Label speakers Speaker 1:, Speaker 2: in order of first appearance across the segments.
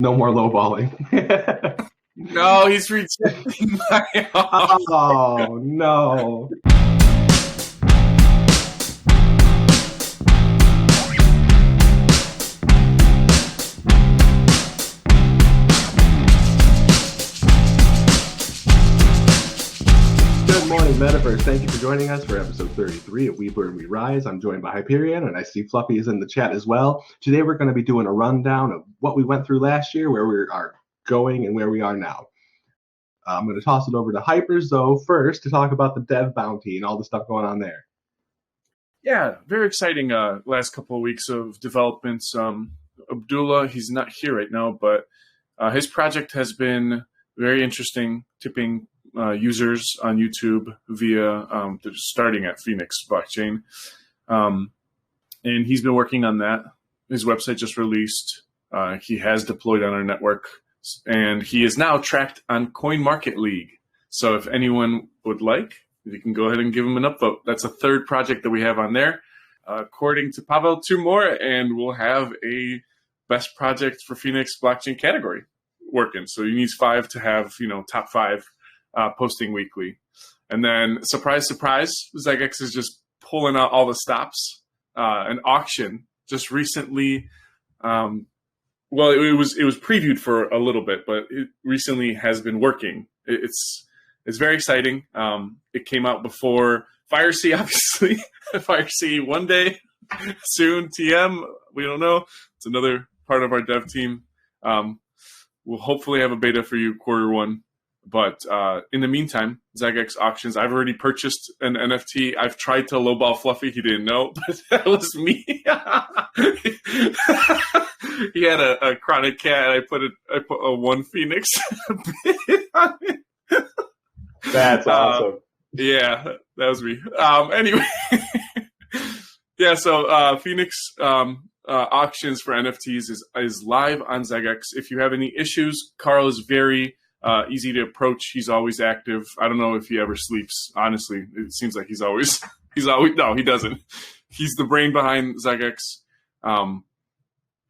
Speaker 1: No more lowballing.
Speaker 2: No, he's rejecting my offer.
Speaker 1: Oh, no. Good morning, Metaverse. Thank you for joining us for episode 33 of We Burn, We Rise. I'm joined by Hyperion, and I see Fluffy is in the chat as well. Today, we're going to be doing a rundown of what we went through last year, where we are going, and where we are now. I'm going to toss it over to Hypers, though, first to talk about the dev bounty and all the stuff going on there.
Speaker 2: Yeah, very exciting last couple of weeks of developments. Abdullah, he's not here right now, but his project has been very interesting, tipping users on YouTube via starting at Phoenix Blockchain. And he's been working on that. His website just released. He has deployed on our network. And he is now tracked on CoinMarketLeague. So if anyone would like, you can go ahead and give him an upvote. That's a third project that we have on there. According to Pavel, 2 more, and we'll have a best project for Phoenix blockchain category working. So he needs 5 to have, top 5 posting weekly. And then, surprise, surprise, XeggeX is just pulling out all the stops. An auction just recently. Well, it was previewed for a little bit, but it recently has been working. It's very exciting. It came out before FireC, obviously. FireC one day, soon TM. We don't know. It's another part of our dev team. We'll hopefully have a beta for you Q1. But in the meantime, XeggeX auctions. I've already purchased an NFT. I've tried to lowball Fluffy. He didn't know, but that was me. He had a chronic cat. I put a 1 Phoenix bid on it.
Speaker 1: That's awesome.
Speaker 2: Yeah, that was me. Anyway, yeah. So Phoenix auctions for NFTs is live on XeggeX. If you have any issues, Carl is very easy to approach. He's always active. I don't know if he ever sleeps. Honestly, it seems like he's always. No, he doesn't. He's the brain behind XeggeX.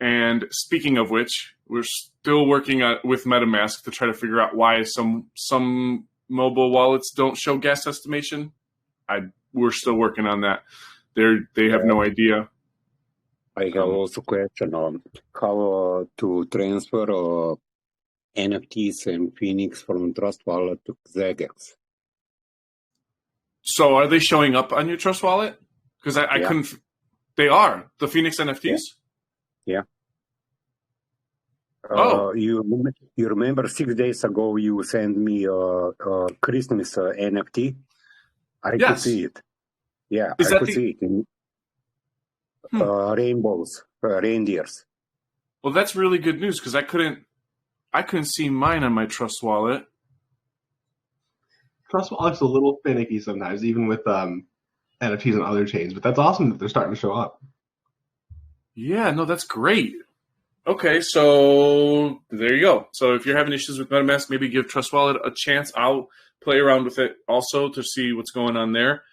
Speaker 2: And speaking of which, we're still working with MetaMask to try to figure out why some mobile wallets don't show gas estimation. We're still working on that. They have no idea.
Speaker 3: I have also a question on how to transfer NFTs and Phoenix from Trust Wallet to XeggeX.
Speaker 2: So are they showing up on your Trust Wallet? Because I couldn't. They are the Phoenix NFTs.
Speaker 3: Yeah. You remember 6 days ago you sent me a Christmas NFT? I could see it. Yeah, I could see it in rainbows, reindeers.
Speaker 2: Well, that's really good news because I couldn't see mine on my Trust Wallet.
Speaker 1: Trust Wallet's a little finicky sometimes, even with NFTs on other chains, but that's awesome that they're starting to show up.
Speaker 2: Yeah, no, that's great. Okay, so there you go. So if you're having issues with MetaMask, maybe give Trust Wallet a chance. I'll play around with it also to see what's going on there.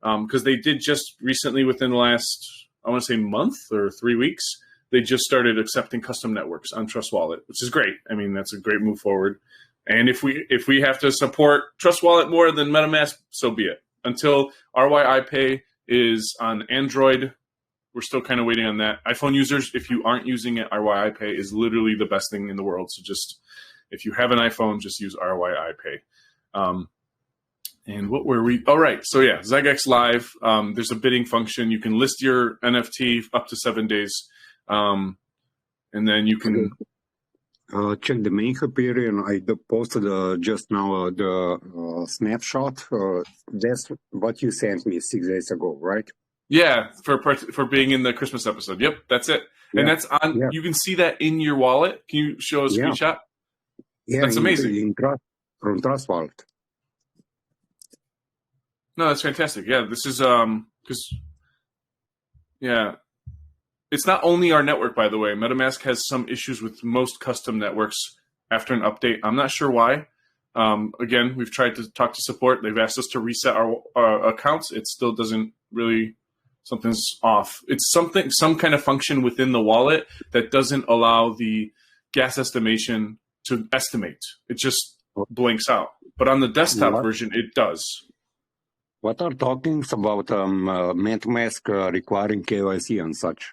Speaker 2: Because they did just recently, within the last, I want to say month or 3 weeks, they just started accepting custom networks on Trust Wallet, which is great. I mean, that's a great move forward. And if we have to support Trust Wallet more than MetaMask, so be it. Until RYIPay is on Android, we're still kind of waiting on that. iPhone users, if you aren't using it, RYIPay is literally the best thing in the world. So just, if you have an iPhone, just use RYIPay. And what were we? All right. So yeah, XeggeX Live. There's a bidding function. You can list your NFT up to 7 days. And then you can
Speaker 3: check the main Hyperion. I posted just now the snapshot. That's what you sent me 6 days ago, right?
Speaker 2: Yeah, for being in the Christmas episode. Yep, that's it. Yeah. And that's on. Yeah. You can see that in your wallet. Can you show a screenshot?
Speaker 3: Yeah,
Speaker 2: that's amazing.
Speaker 3: From Trust Wallet.
Speaker 2: No, that's fantastic. Yeah, this is because it's not only our network, by the way. MetaMask has some issues with most custom networks after an update. I'm not sure why. Again, we've tried to talk to support. They've asked us to reset our accounts. It still doesn't really. Something's off. It's some kind of function within the wallet that doesn't allow the gas estimation to estimate. It just blinks out. But on the desktop version, it does.
Speaker 3: What are talkings about MetaMask requiring KYC and such?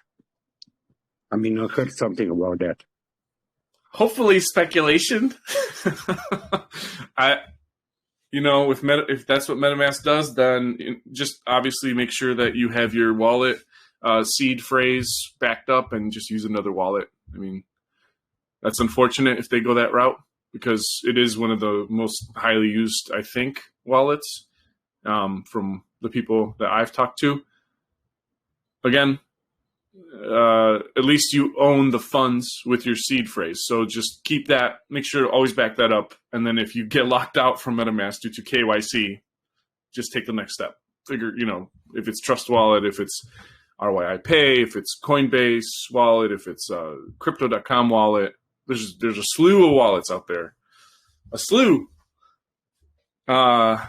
Speaker 3: I mean, I heard something about that.
Speaker 2: Hopefully speculation. If that's what MetaMask does, then just obviously make sure that you have your wallet seed phrase backed up and just use another wallet. I mean, that's unfortunate if they go that route because it is one of the most highly used, I think, wallets from the people that I've talked to. Again, at least you own the funds with your seed phrase. So just keep that, make sure to always back that up. And then if you get locked out from MetaMask due to KYC, just take the next step. Figure, if it's Trust Wallet, if it's RYI Pay, if it's Coinbase wallet, if it's Crypto.com wallet, there's a slew of wallets out there. A slew. I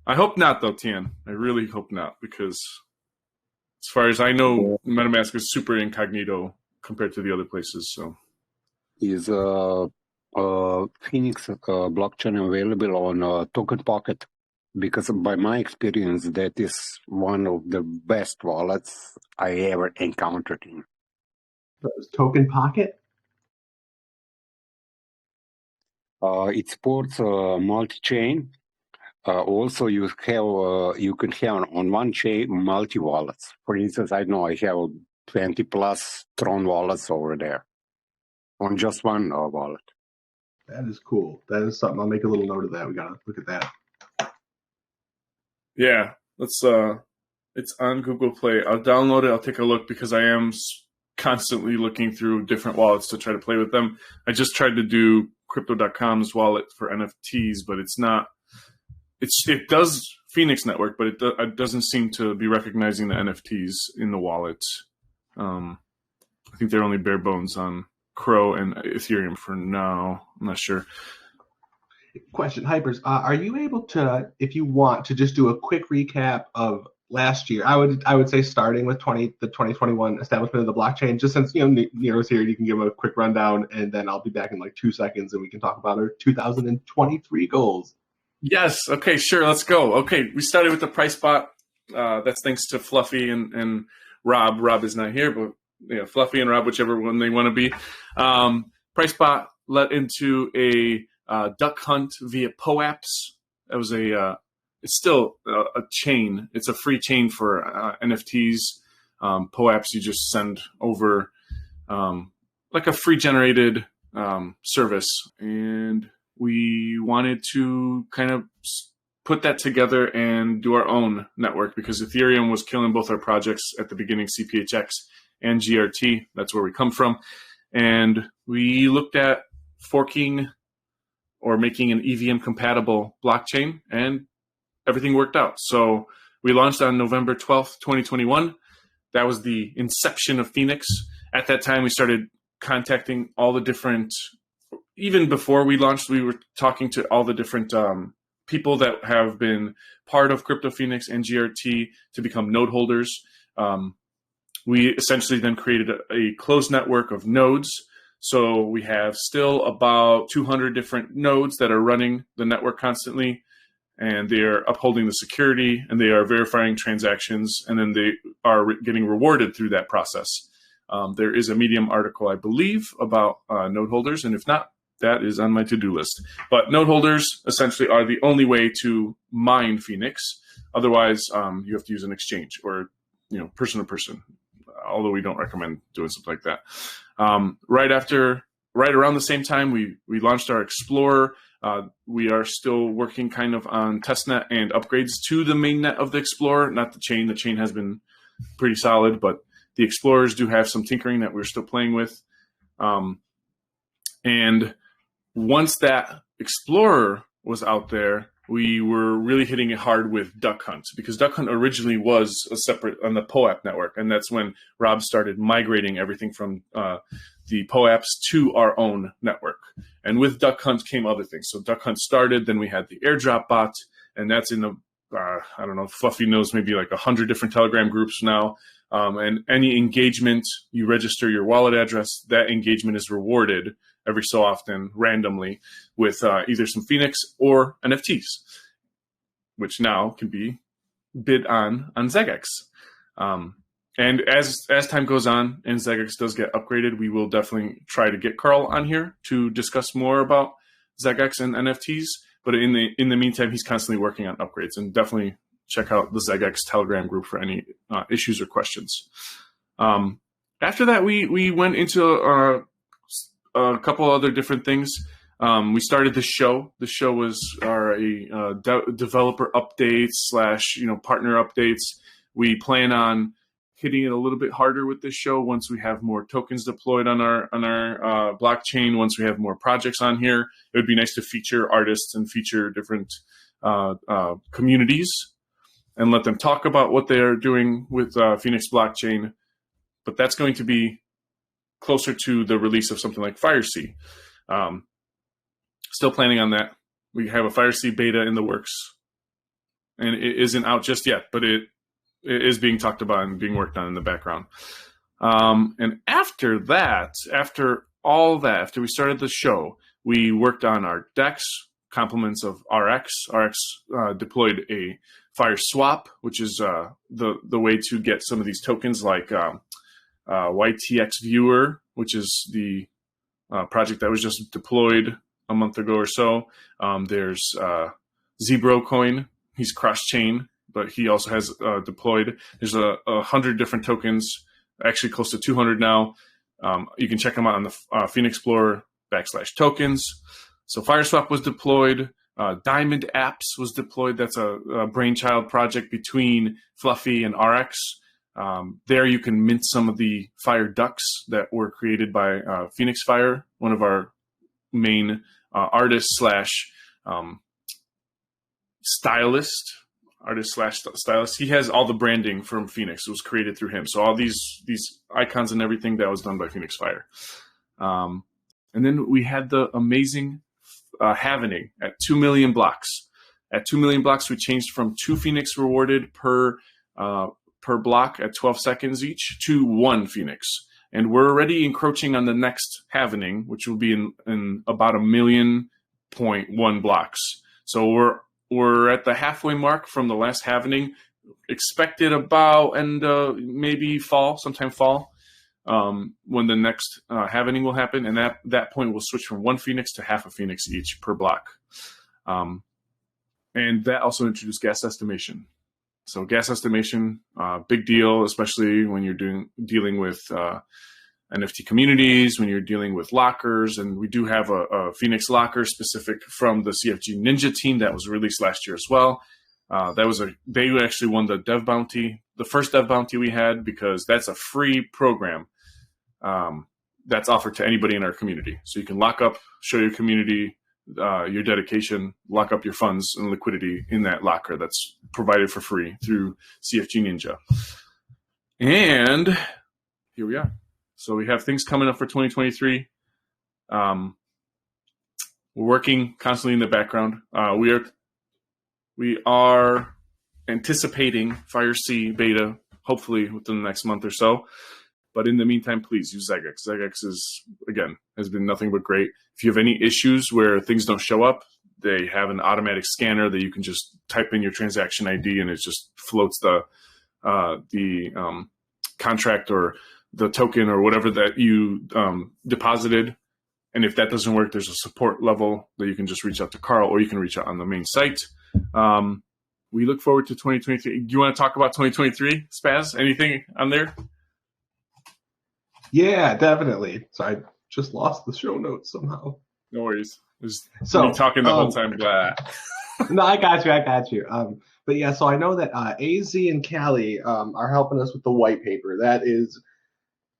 Speaker 2: hope not, though, Tian. I really hope not, because as far as I know, MetaMask is super incognito compared to the other places. So,
Speaker 3: is Phoenix blockchain available on Token Pocket? Because by my experience, that is one of the best wallets I ever encountered in.
Speaker 1: Token Pocket?
Speaker 3: It supports multi-chain. Also, you can have on one chain multi wallets. For instance, I know I have 20 plus Tron wallets over there on just one wallet.
Speaker 1: That is cool. That is something. I'll make a little note of that. We gotta look at that.
Speaker 2: Yeah, it's on Google Play. I'll download it. I'll take a look because I am constantly looking through different wallets to try to play with them. I just tried to do Crypto.com's wallet for NFTs, but it's not. It does Phoenix Network, but it doesn't seem to be recognizing the NFTs in the wallet. I think they're only bare bones on Crow and Ethereum for now. I'm not sure.
Speaker 1: Question, Hypers, are you able to, if you want, to just do a quick recap of last year? I would say starting with the 2021 establishment of the blockchain. Just since Nero's here, you can give him a quick rundown, and then I'll be back in like 2 seconds, and we can talk about our 2023 goals.
Speaker 2: Yes. Okay. Sure. Let's go. Okay. We started with the price spot. That's thanks to Fluffy and Rob. Rob is not here, but Fluffy and Rob, whichever one they want to be. Price spot led into a duck hunt via POAPs. That was it's still a chain. It's a free chain for NFTs. POAPs, you just send over like a free generated service. And we wanted to kind of put that together and do our own network because Ethereum was killing both our projects at the beginning, CPHX and GRT. That's where we come from. And we looked at forking or making an EVM compatible blockchain, and everything worked out. So we launched on November 12th, 2021. That was the inception of Phoenix. At that time, we started contacting all the different, even before we launched, we were talking to all the different people that have been part of Crypto Phoenix and GRT to become node holders. We essentially then created a closed network of nodes. So we have still about 200 different nodes that are running the network constantly, and they are upholding the security, and they are verifying transactions, and then they are getting rewarded through that process. There is a Medium article, I believe, about node holders, and if not, that is on my to-do list. But node holders essentially are the only way to mine Phoenix. Otherwise, you have to use an exchange or person to person. Although we don't recommend doing something like that. Right around the same time, we launched our Explorer. We are still working kind of on testnet and upgrades to the mainnet of the Explorer, not the chain. The chain has been pretty solid, but the Explorers do have some tinkering that we're still playing with. And once that Explorer was out there, we were really hitting it hard with Duck Hunt because Duck Hunt originally was a separate on the POAP network. And that's when Rob started migrating everything from the POAPs to our own network. And with Duck Hunt came other things. So Duck Hunt started, then we had the airdrop bot, and that's in the, I don't know, Fluffy knows maybe like 100 different Telegram groups now. And any engagement, you register your wallet address, that engagement is rewarded every so often randomly with either some Phoenix or NFTs, which now can be bid on XeggeX. And as time goes on and XeggeX does get upgraded, we will definitely try to get Carl on here to discuss more about XeggeX and NFTs. But in the meantime, he's constantly working on upgrades, and definitely check out the XeggeX Telegram group for any issues or questions. After that, we went into a couple other different things. We started the show. The show was our developer updates / partner updates. We plan on hitting it a little bit harder with this show once we have more tokens deployed on our blockchain. Once we have more projects on here, it would be nice to feature artists and feature different communities and let them talk about what they are doing with Phoenix blockchain. But that's going to be closer to the release of something like FireC. Still planning on that. We have a FireC beta in the works, and it isn't out just yet, but it is being talked about and being worked on in the background. And after we started the show, we worked on our DEX, complements of RX. RX deployed a Fire Swap, which is the way to get some of these tokens like YTX Viewer, which is the project that was just deployed a month ago or so. There's Zebro Coin. He's cross-chain, but he also has deployed. There's 100 different tokens, actually close to 200 now. You can check them out on the Phoenix Explorer /tokens. So FireSwap was deployed. Diamond Apps was deployed. That's a brainchild project between Fluffy and RX. There you can mint some of the Fire Ducks that were created by PhoenixPhire, one of our main artists /stylist. He has all the branding from Phoenix. It was created through him. So all these icons and everything, that was done by PhoenixPhire. And then we had the amazing halvening at 2 million blocks. At 2 million blocks, we changed from 2 Phoenix rewarded per block at 12 seconds each to 1 Phoenix. And we're already encroaching on the next halvening, which will be in about 1.1 blocks. So we're at the halfway mark from the last halvening. Expected about maybe sometime fall, when the next halvening will happen. And at that point, we'll switch from 1 Phoenix to half a Phoenix each per block. And that also introduced gas estimation. So gas estimation, big deal, especially when you're dealing with NFT communities, when you're dealing with lockers. And we do have a Phoenix locker specific from the CFG Ninja team that was released last year as well. They actually won the dev bounty, the first dev bounty we had, because that's a free program that's offered to anybody in our community. So you can lock up, show your community your dedication, lock up your funds and liquidity in that locker that's provided for free through CFG Ninja. And here we are. So we have things coming up for 2023. We're working constantly in the background. We are anticipating FireC beta, hopefully within the next month or so. But in the meantime, please use XeggeX. XeggeX has been nothing but great. If you have any issues where things don't show up, they have an automatic scanner that you can just type in your transaction ID and it just floats the contract or the token or whatever that you deposited. And if that doesn't work, there's a support level that you can just reach out to Carl, or you can reach out on the main site. We look forward to 2023. Do you want to talk about 2023, Spaz? Anything on there?
Speaker 1: Yeah, definitely. So I just lost the show notes somehow.
Speaker 2: No worries. So me talking the whole time.
Speaker 1: No, I got you. But yeah, so I know that AZ and Callie are helping us with the white paper. That is,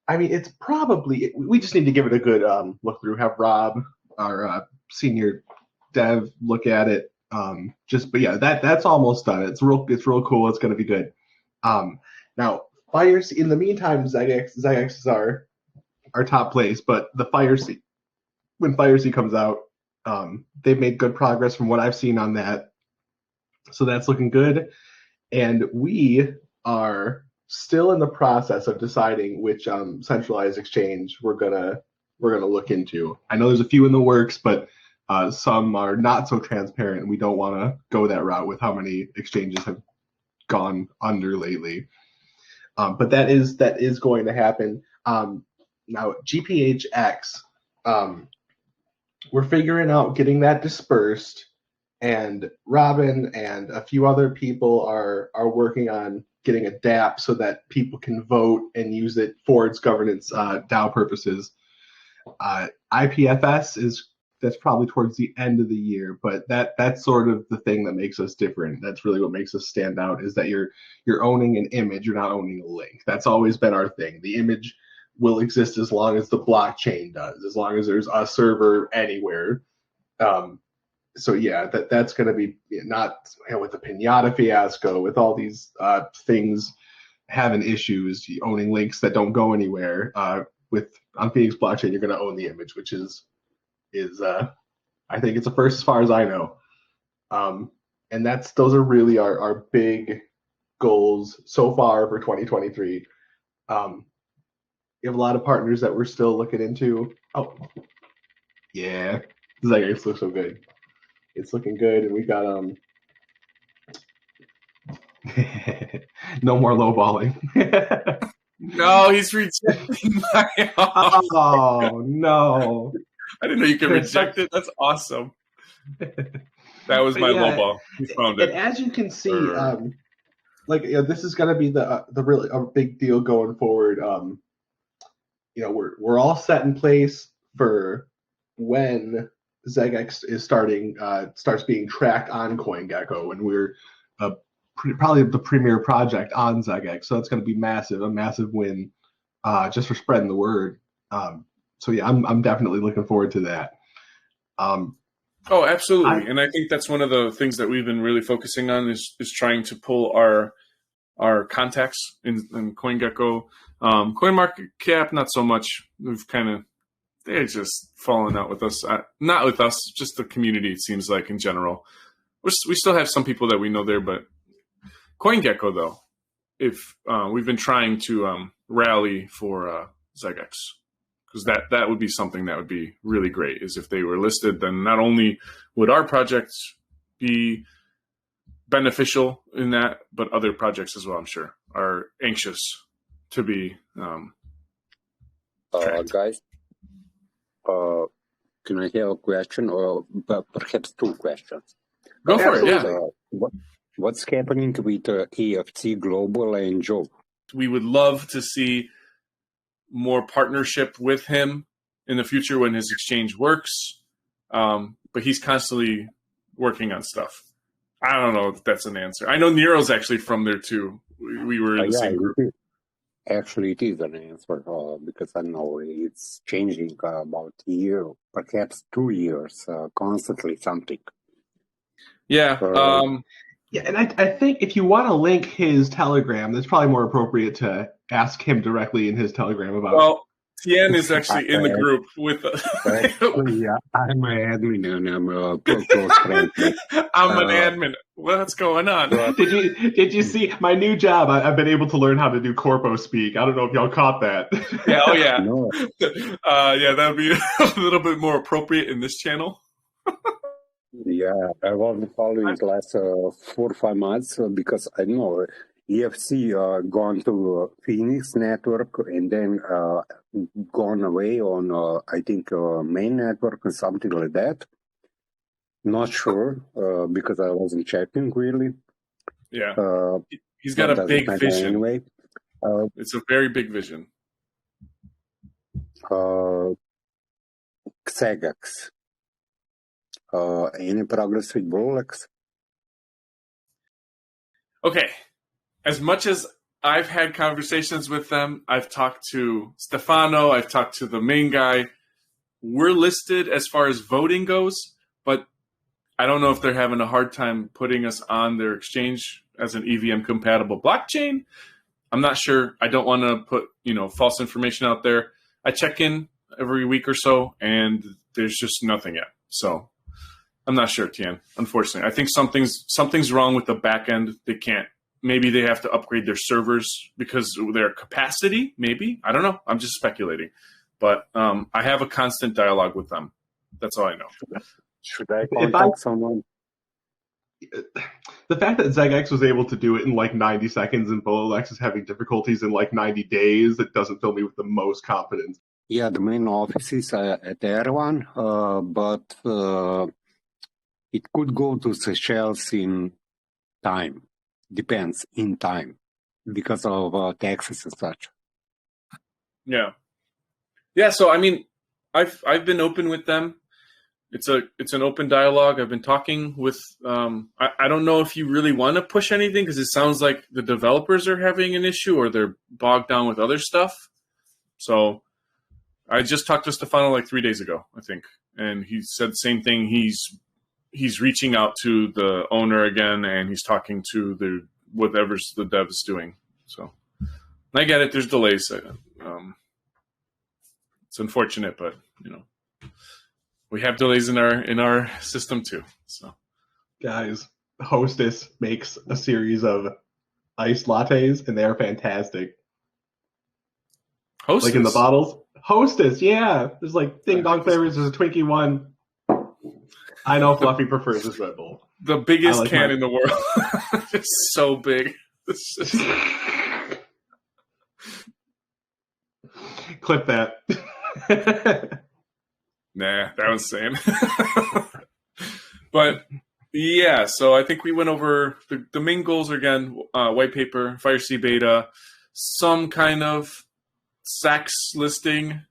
Speaker 1: it's probably, we just need to give it a good look through. Have Rob, our senior dev, look at it. But yeah, that's almost done. It's real cool. It's gonna be good. Now, FireC. In the meantime, XeggeX is our top place. But the FireC, when FireC comes out, they've made good progress from what I've seen on that. So that's looking good. And we are still in the process of deciding which centralized exchange we're gonna look into. I know there's a few in the works, but some are not so transparent, and we don't want to go that route with how many exchanges have gone under lately. But that is going to happen. Now, GPHX, we're figuring out getting that dispersed, and Robin and a few other people are working on getting a DApp so that people can vote and use it for its governance DAO purposes. IPFS that's probably towards the end of the year, but that's sort of the thing that makes us different. That's really what makes us stand out, is that you're owning an image, you're not owning a link. That's always been our thing. The image will exist as long as the blockchain does, as long as there's a server anywhere. So yeah, that's going to be not with the Pinata fiasco, with all these things having issues, owning links that don't go anywhere. On Phoenix blockchain, you're going to own the image, which is I think it's a first as far as I know. And those are really our big goals so far for 2023. We have a lot of partners that we're still looking into. Oh, yeah, XeggeX looks so good. It's looking good, and we got no more lowballing.
Speaker 2: No, he's rejecting my
Speaker 1: Oh no!
Speaker 2: I didn't know you could reject it. That's awesome. That was my lowball. He found it.
Speaker 1: And as you can see, this is going to be the really a big deal going forward. We're all set in place for when XeggeX is starts being tracked on CoinGecko, and we're probably the premier project on XeggeX. So it's going to be a massive win, just for spreading the word. So yeah, I'm definitely looking forward to that.
Speaker 2: Oh, absolutely. And I think that's one of the things that we've been really focusing on is trying to pull our contacts in CoinGecko. CoinMarketCap, not so much. They're just falling out with us. Not with us, just the community, it seems like, in general. We still have some people that we know there, but CoinGecko, though, if we've been trying to rally for XeggeX, because that would be something that would be really great, is if they were listed, then not only would our projects be beneficial in that, but other projects as well, I'm sure, are anxious to be
Speaker 3: guys, can I have a question, or perhaps two questions?
Speaker 2: Go for it, yeah.
Speaker 3: What's happening with EFT Global and Joe?
Speaker 2: We would love to see more partnership with him in the future when his exchange works, but he's constantly working on stuff. I don't know if that's an answer. I know Nero's actually from there too. We were in the same group.
Speaker 3: Actually, it is an answer because I know it's changing about a year, perhaps 2 years, constantly something.
Speaker 2: Yeah.
Speaker 1: Yeah, and I think if you want to link his Telegram, that's probably more appropriate to ask him directly in his Telegram about.
Speaker 2: Well, Tien is actually in the group with us.
Speaker 3: Yeah, I'm an admin and I'm a close friend.
Speaker 2: I'm an admin. What's going on?
Speaker 1: Did you see my new job? I've been able to learn how to do corpo speak. I don't know if y'all caught that.
Speaker 2: Yeah, oh yeah.
Speaker 3: No.
Speaker 2: Yeah, that would be a little bit more appropriate in this channel.
Speaker 3: Yeah, I was following the last 4 or 5 months because I know EFC gone to Phoenix network and then gone away on I think main network or something like that. Not sure because I wasn't checking really.
Speaker 2: Yeah, he's got a big vision.
Speaker 3: Anyway,
Speaker 2: it's a very big vision.
Speaker 3: XeggeX. Any progress with Rolex?
Speaker 2: Okay. As much as I've had conversations with them, I've talked to Stefano, I've talked to the main guy. We're listed as far as voting goes, but I don't know if they're having a hard time putting us on their exchange as an EVM compatible blockchain. I'm not sure. I don't want to put, false information out there. I check in every week or so and there's just nothing yet. So I'm not sure, Tien. Unfortunately, I think something's wrong with the back end. They can't maybe they have to upgrade their servers because of their capacity. Maybe, I don't know. I'm just speculating, but I have a constant dialogue with them. That's all I know.
Speaker 3: Should I contact someone?
Speaker 1: The fact that XeggeX was able to do it in like 90 seconds and PhoenixPhire is having difficulties in like 90 days, it doesn't fill me with the most confidence.
Speaker 3: Yeah, the main office is at Erwan, but it could go to Seychelles in time. Depends in time because of taxes and such.
Speaker 2: Yeah. So I mean, I've been open with them. It's an open dialogue. I've been talking with. I don't know if you really want to push anything because it sounds like the developers are having an issue or they're bogged down with other stuff. So I just talked to Stefano like 3 days ago, I think, and he said the same thing. He's reaching out to the owner again, and he's talking to the whatever's the dev is doing. So I get it. There's delays. It's unfortunate, but we have delays in our system too. So,
Speaker 1: guys, Hostess makes a series of iced lattes, and they are fantastic.
Speaker 2: Hostess?
Speaker 1: Like in the bottles. Hostess, yeah. There's like ding dong flavors. There's a Twinkie one. I know Fluffy prefers his Red Bull.
Speaker 2: The biggest can in the world. It's so big. It's just...
Speaker 1: Clip that.
Speaker 2: Nah, that was insane. But yeah, so I think we went over the main goals are, again, white paper, FireC beta, some kind of SAX listing.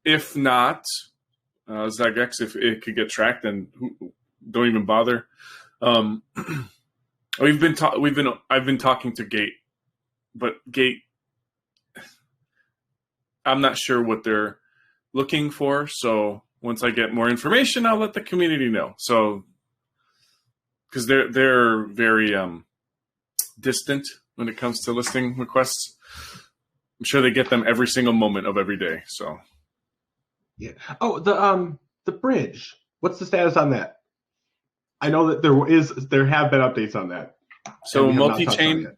Speaker 2: If not, XeggeX, if it could get tracked, then don't even bother. I've been talking to Gate, but Gate, I'm not sure what they're looking for. So once I get more information, I'll let the community know. So because they're very distant when it comes to listing requests. I'm sure they get them every single moment of every day. So
Speaker 1: yeah. Oh, the bridge. What's the status on that? I know that there have been updates on that.
Speaker 2: So multi-chain,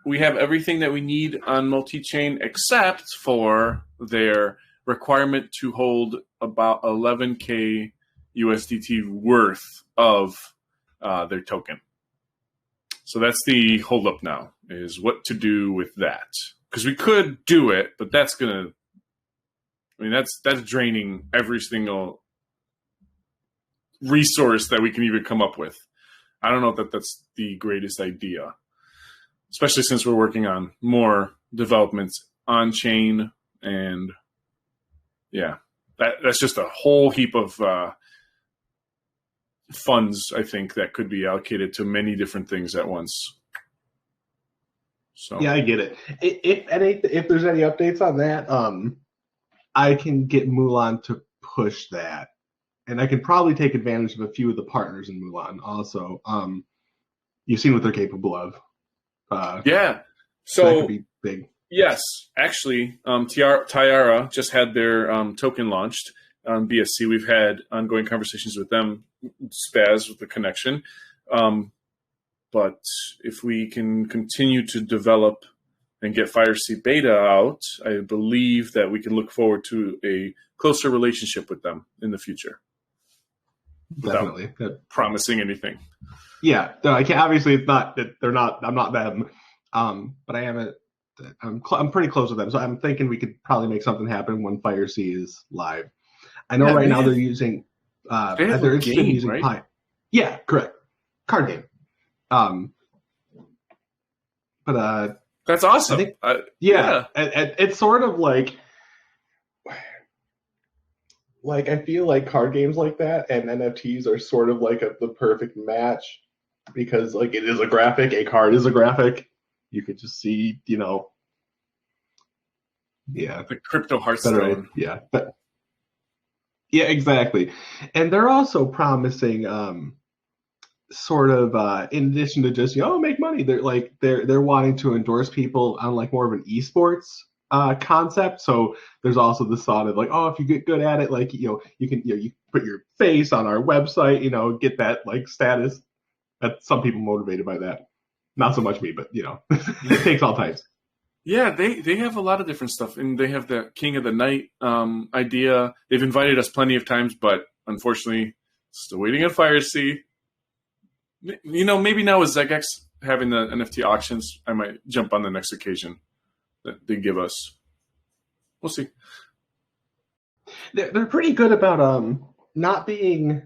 Speaker 2: we have everything that we need on multi-chain except for their requirement to hold about 11K USDT worth of their token. So that's the holdup now, is what to do with that. Because we could do it, but that's draining every single resource that we can even come up with. I don't know if that's the greatest idea, especially since we're working on more developments on chain, and yeah, that's just a whole heap of funds, I think, that could be allocated to many different things at once. So
Speaker 1: yeah, I get it. If there's any updates on that, I can get Mulan to push that. And I can probably take advantage of a few of the partners in Mulan also. You've seen what they're capable of.
Speaker 2: Yeah.
Speaker 1: So that could be big.
Speaker 2: Yes. Actually, Tiara just had their token launched on BSC. We've had ongoing conversations with them, Spaz with the connection. But if we can continue to develop and get FireC beta out, I believe that we can look forward to a closer relationship with them in the future.
Speaker 1: Definitely.
Speaker 2: Promising anything.
Speaker 1: Yeah, no, I can't. Obviously, it's not. They're not. I'm not them. But I am. I'm pretty close with them, so I'm thinking we could probably make something happen when FireC is live. I know right now they're using. They're interested in using
Speaker 2: right?
Speaker 1: Pi. Yeah, correct. Card game. But
Speaker 2: that's awesome.
Speaker 1: I think, yeah. It's sort of like I feel like card games like that and NFTs are sort of like the perfect match because like it is a graphic, a card is a graphic. You could just see, yeah,
Speaker 2: the crypto Hearthstone.
Speaker 1: Yeah, yeah, exactly. And they're also promising sort of in addition to just make money, they're wanting to endorse people on like more of an esports concept. So there's also this thought of like, if you get good at it, like you can you put your face on our website, get that like status. That some people motivated by that. not so much me, but it takes all types.
Speaker 2: Yeah, they have a lot of different stuff, and they have the King of the Night idea. They've invited us plenty of times, but unfortunately, still waiting on Fire C. Maybe now with XeggeX having the NFT auctions, I might jump on the next occasion that they give us. We'll see.
Speaker 1: They're pretty good about not being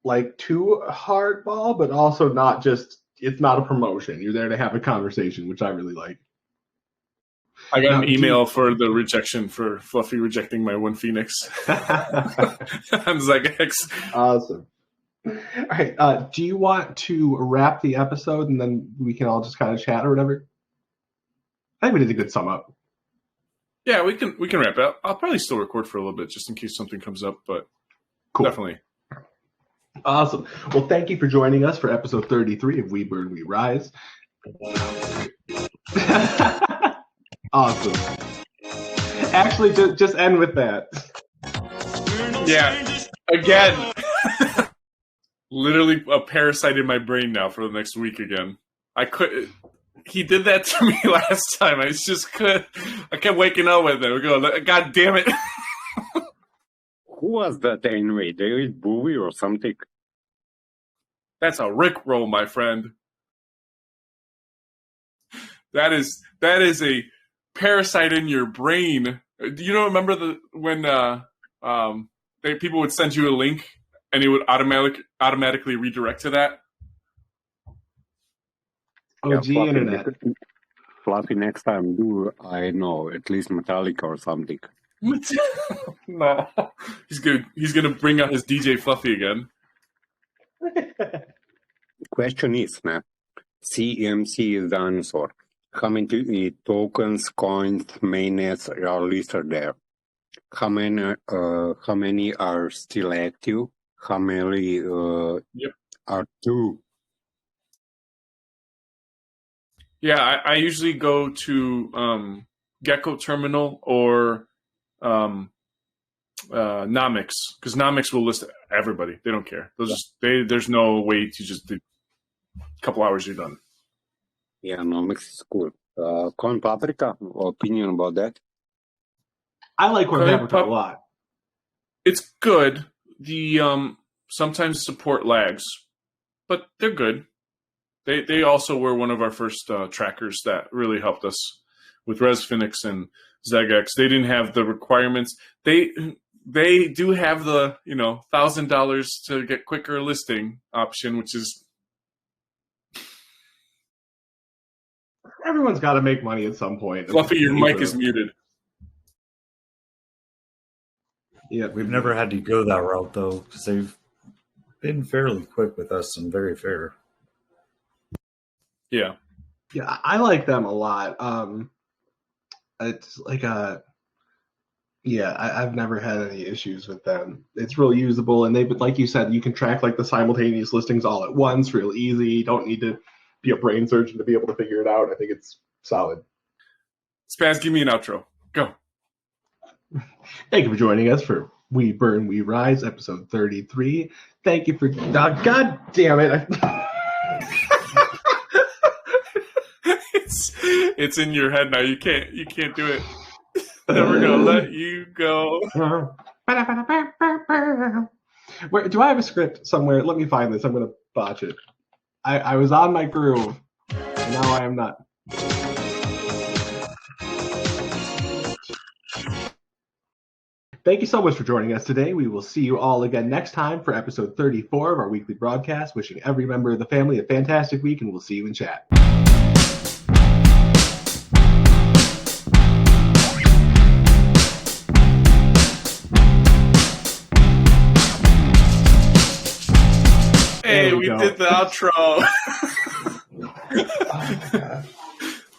Speaker 1: like too hardball, but also not just, it's not a promotion. You're there to have a conversation, which I really like.
Speaker 2: I got an email for the rejection for Fluffy rejecting my one Phoenix on XeggeX.
Speaker 1: Awesome. All right. Do you want to wrap the episode and then we can all just kind of chat or whatever? I think we did a good sum up.
Speaker 2: Yeah, we can wrap it up. I'll probably still record for a little bit just in case something comes up, but
Speaker 1: cool.
Speaker 2: Definitely.
Speaker 1: Awesome. Well, thank you for joining us for episode 33 of We Burn, We Rise. Awesome. Actually, just end with that.
Speaker 2: Yeah. Again. Literally a parasite in my brain now for the next week again. He did that to me last time. I kept waking up with it. We're going, God damn it.
Speaker 3: Who was that anyway? David Bowie or something?
Speaker 2: That's a Rickroll, my friend. That is a parasite in your brain. Do you remember when people would send you a link and it would automatically redirect to that?
Speaker 1: OG internet.
Speaker 3: Fluffy, next time do at least Metallica or something.
Speaker 2: No, he's gonna bring out his DJ Fluffy again.
Speaker 3: Question is, CMC is the answer. How many tokens, coins, mainnets are listed there? How many are still active? How many are due?
Speaker 2: Yeah, I usually go to Gecko Terminal or Nomics, because Nomics will list everybody. They don't care. There's no way to just do a couple hours you're done.
Speaker 3: Yeah, Nomics is cool. Corn Paprika, opinion about that?
Speaker 1: I like Corn Paprika a lot.
Speaker 2: It's good. The sometimes support lags, but they're good. They also were one of our first trackers that really helped us with Phoenix and XeggeX. They didn't have the requirements. They do have the $1,000 to get quicker listing option, which is
Speaker 1: everyone's got to make money at some point.
Speaker 2: Fluffy. Your mic is muted.
Speaker 1: Yeah,
Speaker 4: we've never had to go that route though, because they've been fairly quick with us and very fair.
Speaker 2: Yeah,
Speaker 1: I like them a lot. It's like I've never had any issues with them. It's real usable, and like you said, you can track like the simultaneous listings all at once, real easy. You don't need to be a brain surgeon to be able to figure it out. I think it's solid.
Speaker 2: Spaz, give me an outro. Go.
Speaker 1: Thank you for joining us for We Burn, We Rise, episode 33. Thank you for God damn it.
Speaker 2: It's in your head now. You can't do it. Never gonna let you go.
Speaker 1: Where do I have a script somewhere? Let me find this. I'm gonna botch it. I was on my groove, and now I am not. Thank you so much for joining us today. We will see you all again next time for episode 34 of our weekly broadcast. Wishing every member of the family a fantastic week, and we'll see you in chat.
Speaker 2: Hey, we did the outro.
Speaker 1: Oh, God.